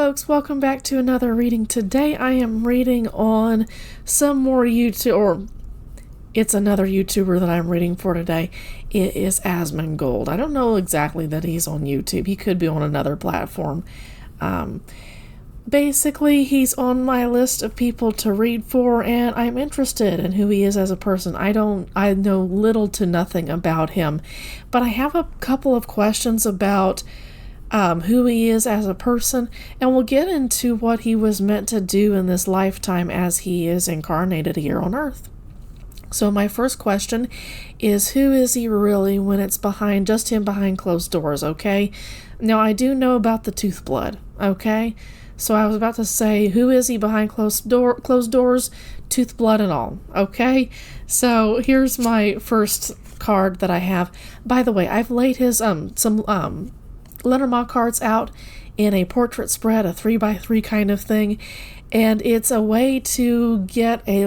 folks, welcome back to another reading. Today I am reading on some more YouTube, or it's another YouTuber that I'm reading for today. It is Asmongold. I don't know exactly that he's on YouTube. He could be on another platform. Basically, he's on my list of people to read for, and I'm interested in who he is as a person. I know little to nothing about him, but I have a couple of questions about who he is as a person, and we'll get into what he was meant to do in this lifetime as he is incarnated here on Earth. So my first question is, who is he really when it's just him behind closed doors, okay? Now, I do know about the tooth blood, okay? So I was about to say, who is he behind closed doors, tooth blood and all, okay? So here's my first card that I have. By the way, I've laid his some Lenormand cards out in a portrait spread, a 3x3 kind of thing, and it's a way to get a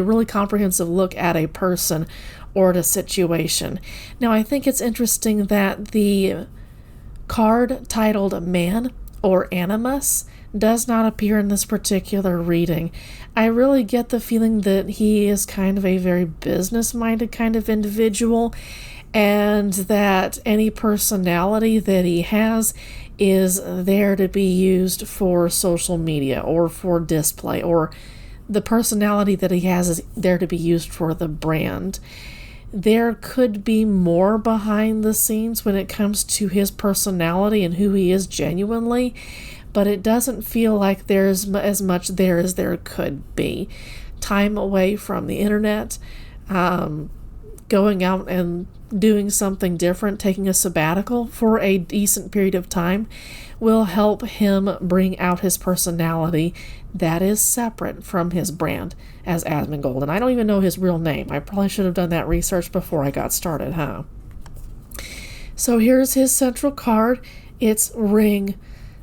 really comprehensive look at a person or at a situation. Now, I think it's interesting that the card titled Man or Animus does not appear in this particular reading. I really get the feeling that he is kind of a very business-minded kind of individual, and that any personality that he has is there to be used for social media or for display, or the personality that he has is there to be used for the brand. There could be more behind the scenes when it comes to his personality and who he is genuinely, but it doesn't feel like there's as much there as there could be. Time away from the internet, going out and doing something different, taking a sabbatical for a decent period of time, will help him bring out his personality that is separate from his brand as Asmongold. And I don't even know his real name. I probably should have done that research before I got started, huh? So here's his central card. It's Ring.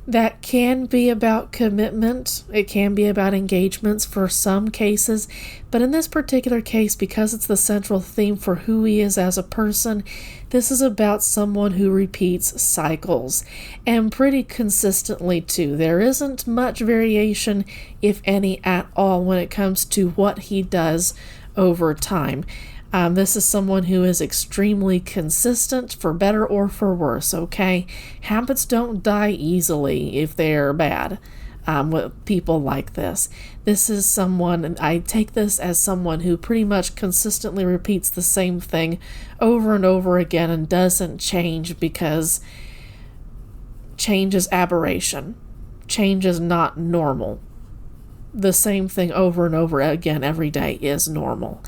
That can be about commitment. It can be about engagements for some cases. But in this particular case, because it's the central theme for who he is as a person, this is about someone who repeats cycles, and pretty consistently too. There isn't much variation, if any at all, when it comes to what he does over time. This is someone who is extremely consistent, for better or for worse, okay? Habits don't die easily if they're bad with people like this. This is someone, and I take this as someone who pretty much consistently repeats the same thing over and over again and doesn't change, because change is aberration. Change is not normal. The same thing over and over again every day is normal.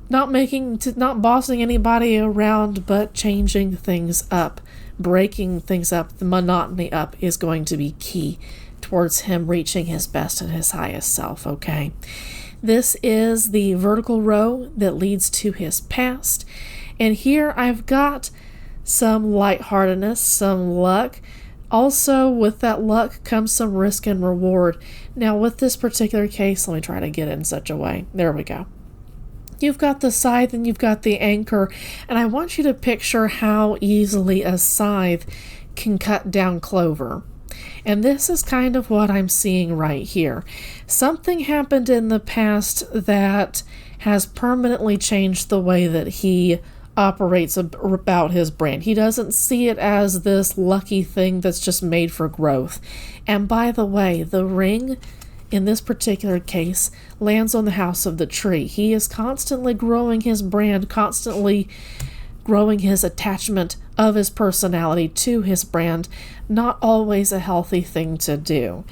Not bossing anybody around, but changing things up, breaking things up, the monotony up is going to be key towards him reaching his best and his highest self, okay? This is the vertical row that leads to his past, and here I've got some lightheartedness, some luck. Also, with that luck comes some risk and reward. Now, with this particular case, let me try to get it in such a way. There we go. You've got the scythe and you've got the anchor, and I want you to picture how easily a scythe can cut down clover. And this is kind of what I'm seeing right here. Something happened in the past that has permanently changed the way that he operates about his brand. He doesn't see it as this lucky thing that's just made for growth. And by the way, the ring in this particular case lands on the house of the tree. He is constantly growing his brand, constantly growing his attachment of his personality to his brand. Not always a healthy thing to do.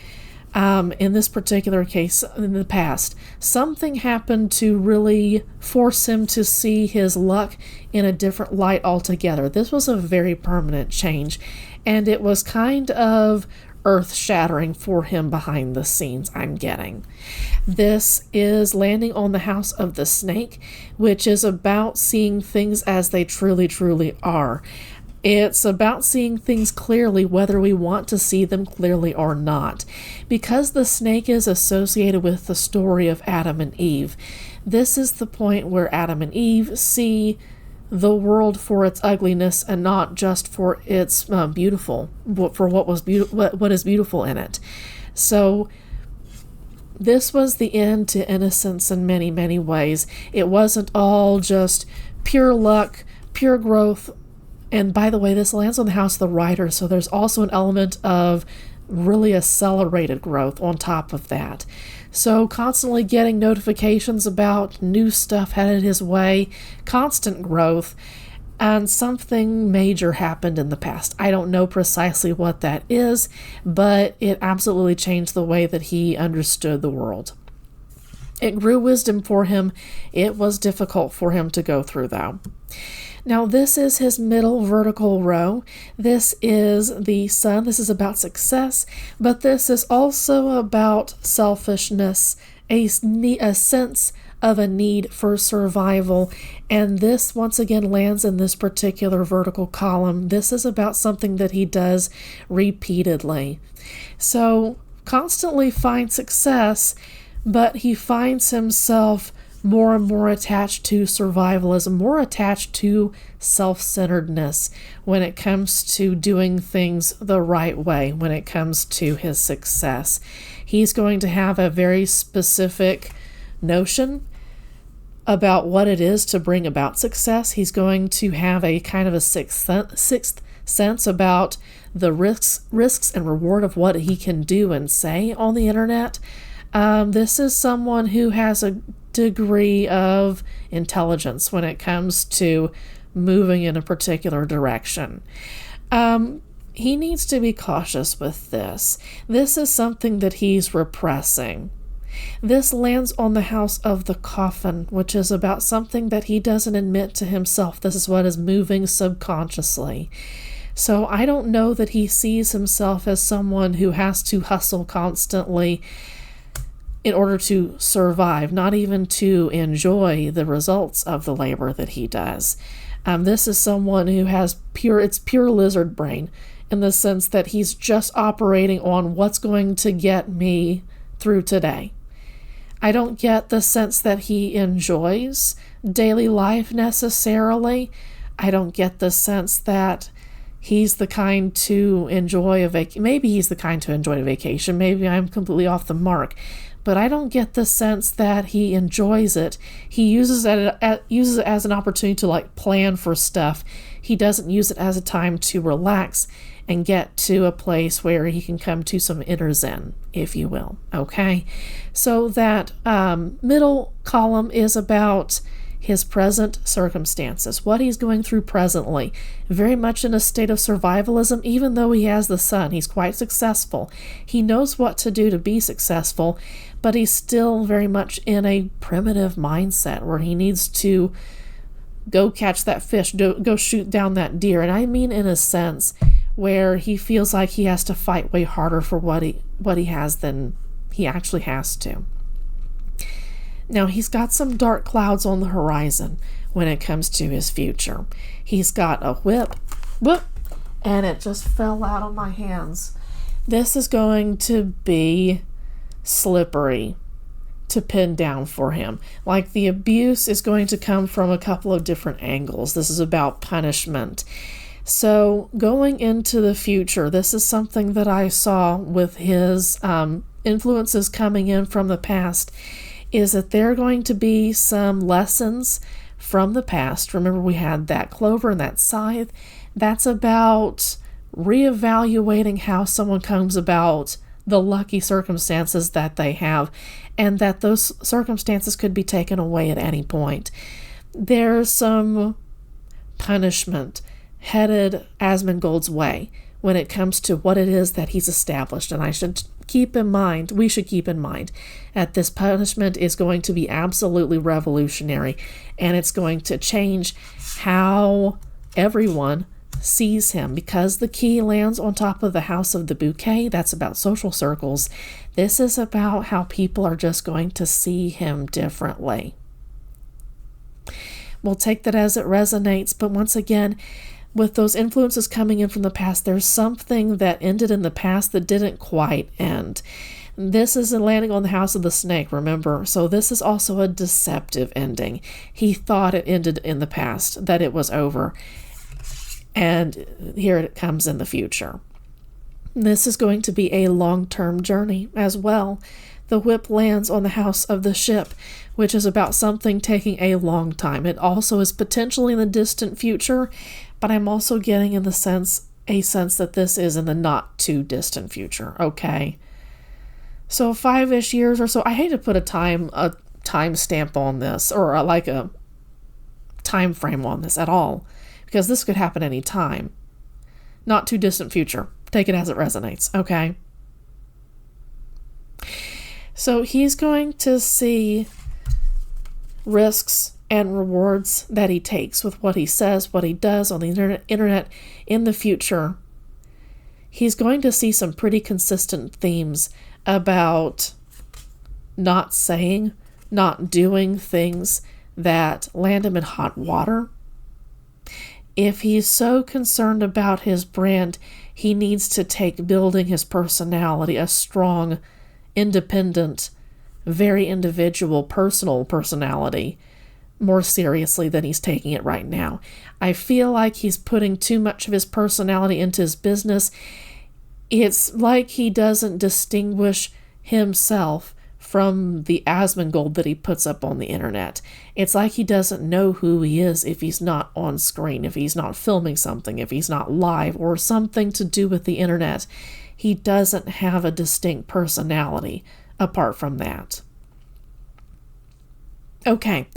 In this particular case, in the past, something happened to really force him to see his luck in a different light altogether. This was a very permanent change, and it was kind of earth-shattering for him behind the scenes, I'm getting. This is landing on the house of the snake, which is about seeing things as they truly, truly are. It's about seeing things clearly, whether we want to see them clearly or not. Because the snake is associated with the story of Adam and Eve, this is the point where Adam and Eve see the world for its ugliness and not just for its beautiful, for what is beautiful in it. So this was the end to innocence in many, many ways. It wasn't all just pure luck, pure growth. And by the way, this lands on the house of the writer, so there's also an element of really accelerated growth on top of that. So constantly getting notifications about new stuff headed his way, constant growth, and something major happened in the past. I don't know precisely what that is, but it absolutely changed the way that he understood the world. It grew wisdom for him. It was difficult for him to go through, though. Now, this is his middle vertical row. This is the sun. This is about success, but this is also about selfishness, a sense of a need for survival. And this, once again, lands in this particular vertical column. This is about something that he does repeatedly. So, constantly finds success, but he finds himself more and more attached to survivalism, more attached to self-centeredness when it comes to doing things the right way, when it comes to his success. He's going to have a very specific notion about what it is to bring about success. He's going to have a kind of a sixth sense about the risks and reward of what he can do and say on the internet. This is someone who has a degree of intelligence when it comes to moving in a particular direction. He needs to be cautious with this. This is something that he's repressing. This lands on the house of the coffin, which is about something that he doesn't admit to himself. This is what is moving subconsciously. So I don't know that he sees himself as someone who has to hustle constantly in order to survive, not even to enjoy the results of the labor that he does. This is someone who has pure lizard brain, in the sense that he's just operating on what's going to get me through today. I don't get the sense that he enjoys daily life necessarily. I don't get the sense that he's the kind to enjoy a vacation. Maybe he's the kind to enjoy a vacation. Maybe I'm completely off the mark. But I don't get the sense that he enjoys it. He uses it as an opportunity to plan for stuff. He doesn't use it as a time to relax and get to a place where he can come to some inner zen, if you will. Okay? So that middle column is about his present circumstances, what he's going through presently, very much in a state of survivalism. Even though he has the sun, he's quite successful. He knows what to do to be successful, but he's still very much in a primitive mindset where he needs to go catch that fish, go shoot down that deer. And I mean in a sense where he feels like he has to fight way harder for what he has than he actually has to. Now, he's got some dark clouds on the horizon when it comes to his future. He's got a whoop, and it just fell out of my hands. This is going to be slippery to pin down for him. Like, the abuse is going to come from a couple of different angles. This is about punishment. So going into the future, this is something that I saw with his influences coming in from the past, is that there are going to be some lessons from the past. Remember, we had that clover and that scythe. That's about reevaluating how someone comes about the lucky circumstances that they have, and that those circumstances could be taken away at any point. There's some punishment headed Asmongold's way when it comes to what it is that he's established. And we should keep in mind that this punishment is going to be absolutely revolutionary, and it's going to change how everyone sees him, because the key lands on top of the house of the bouquet. That's about social circles. This is about how people are just going to see him differently. We'll take that as it resonates, but once again, with those influences coming in from the past, there's something that ended in the past that didn't quite end. This is landing on the house of the snake, remember? So this is also a deceptive ending. He thought it ended in the past, that it was over. And here it comes in the future. This is going to be a long-term journey as well. The whip lands on the house of the ship, which is about something taking a long time. It also is potentially in the distant future, but I'm also getting in a sense that this is in the not too distant future, okay? So 5-ish years or so. I hate to put a time stamp on this, or like a time frame on this at all, because this could happen any time. Not too distant future. Take it as it resonates, okay? So he's going to see risks and rewards that he takes with what he says, what he does on the internet in the future. He's going to see some pretty consistent themes about not saying, not doing things that land him in hot water. If he's so concerned about his brand, he needs to take building his personality, a strong, independent, very individual, personal personality, more seriously than he's taking it right now. I feel like he's putting too much of his personality into his business. It's like he doesn't distinguish himself from the Asmongold that he puts up on the internet. It's like he doesn't know who he is if he's not on screen, if he's not filming something, if he's not live or something to do with the internet. He doesn't have a distinct personality apart from that. Okay,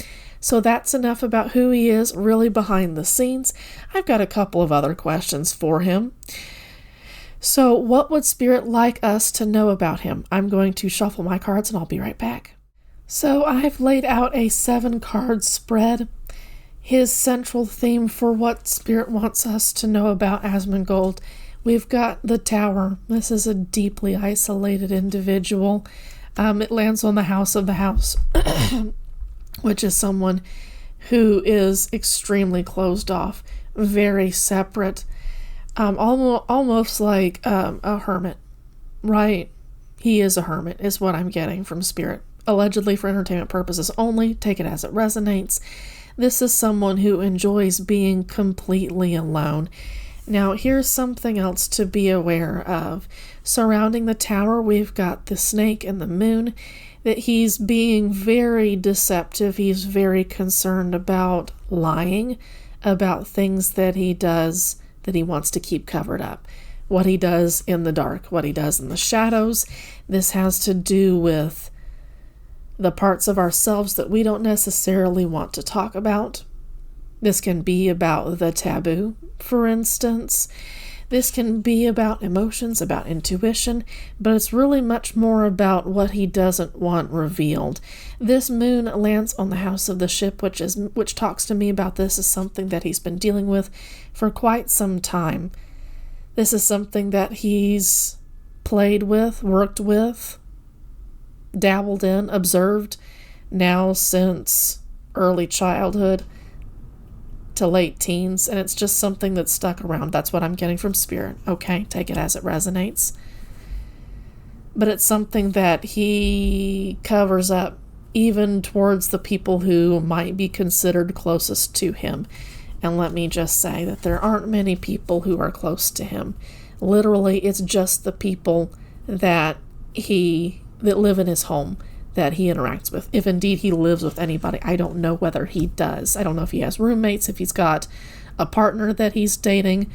so that's enough about who he is really behind the scenes. I've got a couple of other questions for him. So what would Spirit like us to know about him? I'm going to shuffle my cards and I'll be right back. So I've laid out a 7-card spread. His central theme for what Spirit wants us to know about Asmongold. We've got the Tower. This is a deeply isolated individual. It lands on the house of the house, which is someone who is extremely closed off, very separate. Almost like a hermit, right? He is a hermit, is what I'm getting from Spirit. Allegedly for entertainment purposes only. Take it as it resonates. This is someone who enjoys being completely alone. Now, here's something else to be aware of. Surrounding the Tower, we've got the snake and the moon. That he's being very deceptive. He's very concerned about lying, about things that he does that he wants to keep covered up. What he does in the dark, what he does in the shadows. This has to do with the parts of ourselves that we don't necessarily want to talk about. This can be about the taboo, for instance. This can be about emotions, about intuition, but it's really much more about what he doesn't want revealed. This moon lands on the house of the ship, which talks to me about this as something that he's been dealing with for quite some time. This is something that he's played with, worked with, dabbled in, observed now since early childhood to late teens, and it's just something that's stuck around. That's what I'm getting from Spirit. Okay, take it as it resonates. But it's something that he covers up even towards the people who might be considered closest to him. And let me just say that there aren't many people who are close to him. Literally, it's just the people that live in his home that he interacts with. If indeed he lives with anybody, I don't know whether he does. I don't know if he has roommates, if he's got a partner that he's dating,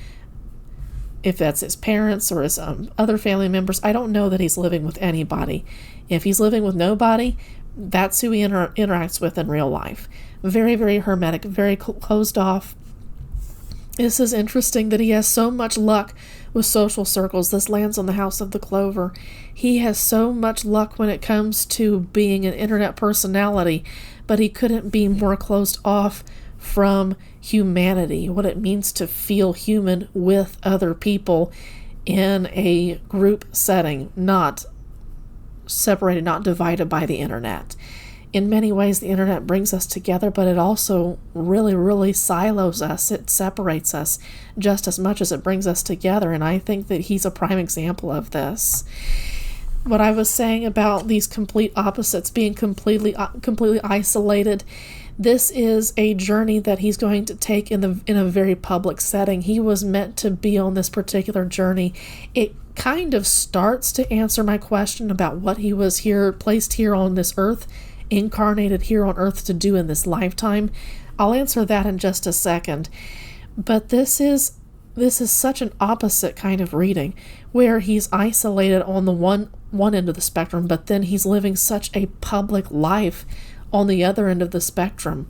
if that's his parents or his other family members. I don't know that he's living with anybody. If he's living with nobody, that's who he interacts with in real life. Very, very hermetic, very closed off. This is interesting that he has so much luck with social circles. This lands on the house of the clover. He has so much luck when it comes to being an internet personality, but he couldn't be more closed off from humanity, what it means to feel human with other people in a group setting, not separated, not divided by the internet. In many ways, the internet brings us together, but it also really, really silos us. It separates us just as much as it brings us together, and I think that he's a prime example of this. what I was saying about these complete opposites being completely isolated. This is a journey that he's going to take in a very public setting. He was meant to be on this particular journey. It kind of starts to answer my question about what he was placed here on this earth, incarnated here on earth to do in this lifetime. I'll answer that in just a second. But this is such an opposite kind of reading, where he's isolated on the one end of the spectrum, but then he's living such a public life on the other end of the spectrum.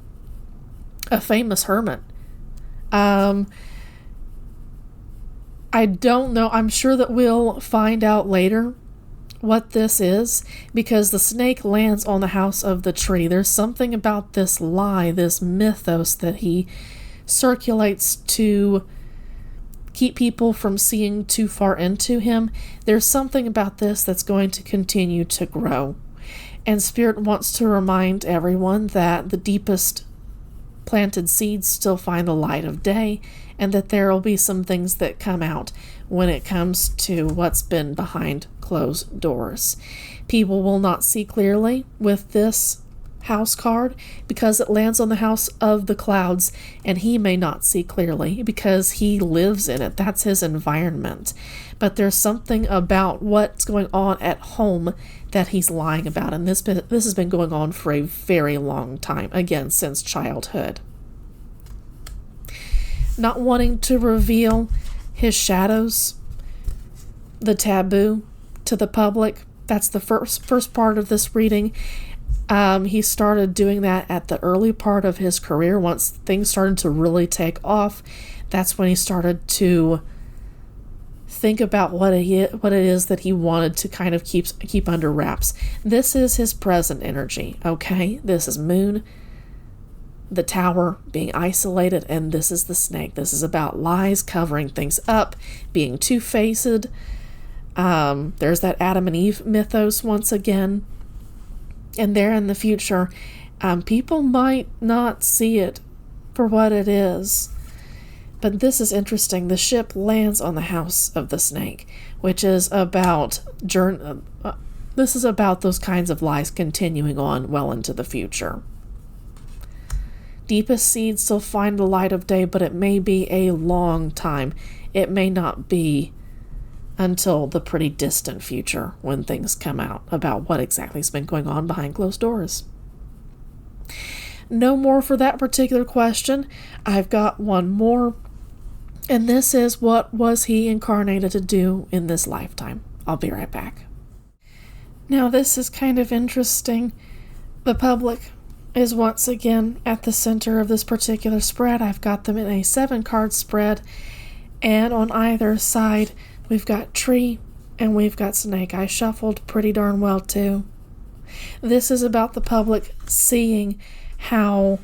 A famous hermit. I don't know. I'm sure that we'll find out later what this is, because the snake lands on the house of the tree. There's something about this lie, this mythos that he circulates to keep people from seeing too far into him. There's something about this that's going to continue to grow. And Spirit wants to remind everyone that the deepest planted seeds still find the light of day, and that there will be some things that come out when it comes to what's been behind closed doors. People will not see clearly with this house card because it lands on the house of the clouds, and he may not see clearly because he lives in it. That's his environment. But there's something about what's going on at home that he's lying about, and this has been going on for a very long time, again, since childhood. Not wanting to reveal his shadows, the taboo, to the public. That's the first part of this reading. He started doing that at the early part of his career. Once things started to really take off, that's when he started to think about what it is that he wanted to kind of keep under wraps. This is his present energy, okay? This is Moon, the Tower, being isolated, and this is the snake. This is about lies, covering things up, being two-faced. There's that Adam and Eve mythos once again. And there in the future, people might not see it for what it is. But this is interesting. The ship lands on the house of the snake, which is about this is about those kinds of lies continuing on well into the future. Deepest seeds still find the light of day, but it may be a long time. It may not be until the pretty distant future when things come out about what exactly has been going on behind closed doors. No more for that particular question. I've got one more, and this is, what was he incarnated to do in this lifetime? I'll be right back. Now, this is kind of interesting. The public is once again at the center of this particular spread. I've got them in a 7-card spread, and on either side we've got tree and we've got snake. I shuffled pretty darn well too. This is about the public seeing how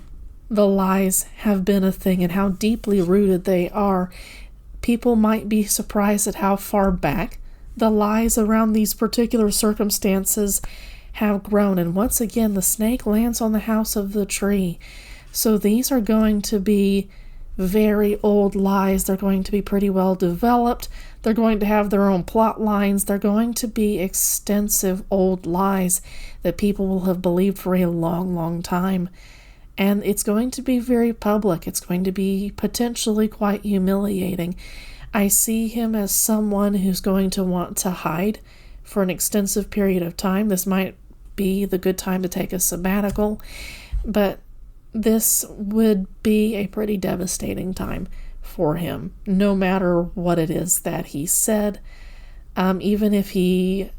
the lies have been a thing and how deeply rooted they are. People might be surprised at how far back the lies around these particular circumstances have grown. And once again, the snake lands on the house of the tree. So these are going to be very old lies. They're going to be pretty well developed. They're going to have their own plot lines. They're going to be extensive old lies that people will have believed for a long, long time. And it's going to be very public. It's going to be potentially quite humiliating. I see him as someone who's going to want to hide for an extensive period of time. This might be the good time to take a sabbatical, but this would be a pretty devastating time for him, no matter what it is that he said. Even if he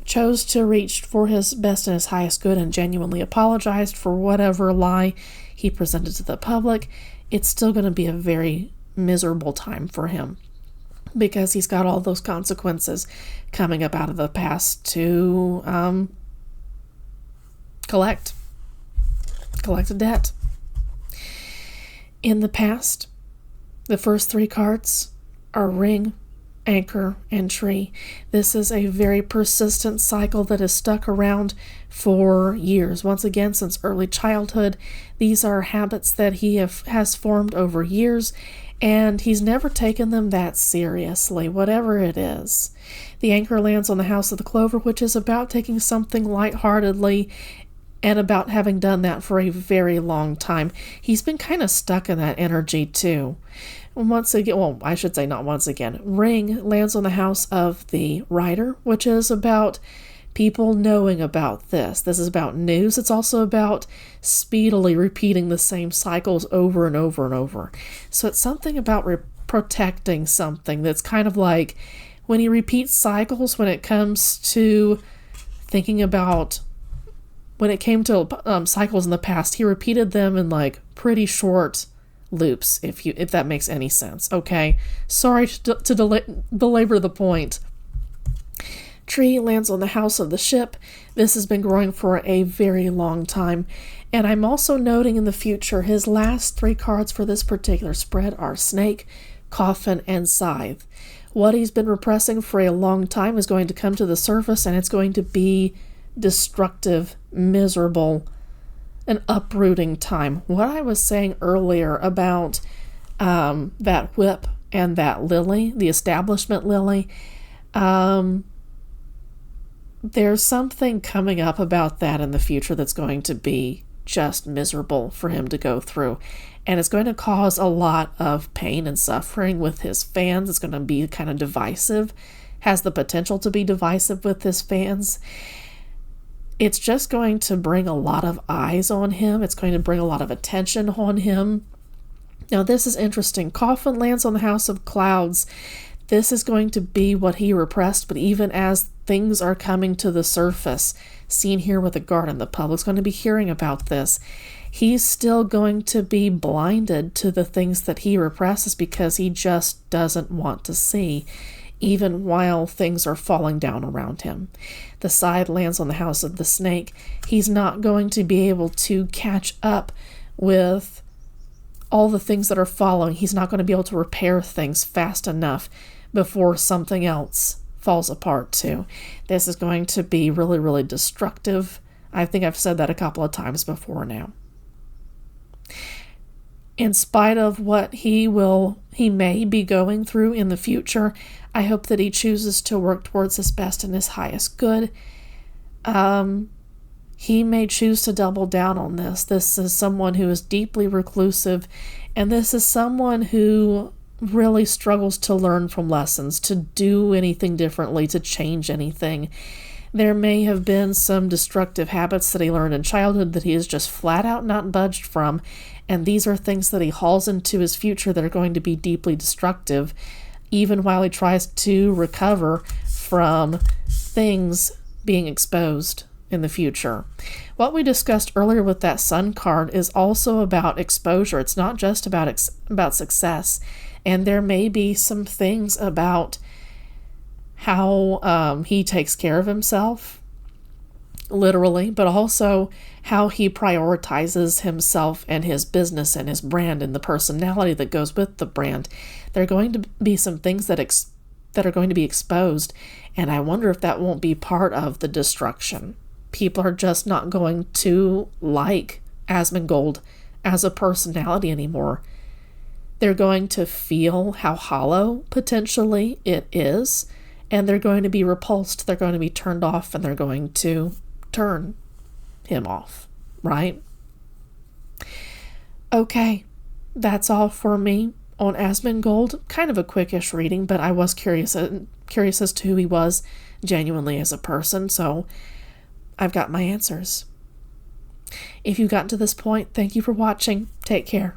chose to reach for his best and his highest good and genuinely apologized for whatever lie he presented to the public, it's still going to be a very miserable time for him, because he's got all those consequences coming up out of the past to collect a debt. In the past, the first 3 cards are ring, anchor, and tree. This is a very persistent cycle that has stuck around for years. Once again, since early childhood, these are habits that he has formed over years, and he's never taken them that seriously, whatever it is. The anchor lands on the House of the Clover, which is about taking something lightheartedly and about having done that for a very long time. He's been kind of stuck in that energy too. Once again, well, I should say not once again, Ring lands on the House of the Rider, which is about people knowing about this. This is about news. It's also about speedily repeating the same cycles over and over and over. So it's something about protecting something that's kind of like when he repeats cycles, when it comes to thinking about when it came to cycles in the past, he repeated them in like pretty short loops, if that makes any sense. Okay, sorry to belabor the point. Tree lands on the House of the Ship. This has been growing for a very long time, and I'm also noting in the future his last 3 cards for this particular spread are Snake, Coffin, and Scythe. What he's been repressing for a long time is going to come to the surface, and it's going to be destructive, miserable, an uprooting time. What I was saying earlier about that whip and that lily, the establishment lily, there's something coming up about that in the future that's going to be just miserable for him to go through. And it's going to cause a lot of pain and suffering with his fans. It's going to be kind of divisive, has the potential to be divisive with his fans. It's just going to bring a lot of eyes on him. It's going to bring a lot of attention on him. Now, this is interesting. Coffin lands on the House of Clouds. This is going to be what he repressed, but even as things are coming to the surface, seen here with the garden, the public's going to be hearing about this. He's still going to be blinded to the things that he represses because he just doesn't want to see, even while things are falling down around him. The Scythe lands on the House of the Snake. He's not going to be able to catch up with all the things that are following. He's not going to be able to repair things fast enough before something else falls apart too. This is going to be really, really destructive. I think I've said that a couple of times before now. In spite of what he may be going through in the future, I hope that he chooses to work towards his best and his highest good. He may choose to double down on this. This is someone who is deeply reclusive, and this is someone who really struggles to learn from lessons, to do anything differently, to change anything. There may have been some destructive habits that he learned in childhood that he is just flat out not budged from, and these are things that he hauls into his future that are going to be deeply destructive, even while he tries to recover from things being exposed in the future. What we discussed earlier with that Sun card is also about exposure. It's not just about success, and there may be some things about how he takes care of himself, literally, but also how he prioritizes himself and his business and his brand and the personality that goes with the brand. There are going to be some things that are going to be exposed, and I wonder if that won't be part of the destruction. People are just not going to like Asmongold as a personality anymore. They're going to feel how hollow potentially it is, and they're going to be repulsed, they're going to be turned off, and they're going to turn him off, right? Okay, that's all for me on Asmongold. Kind of a quickish reading, but I was curious as to who he was genuinely as a person, so I've got my answers. If you've gotten to this point, thank you for watching. Take care.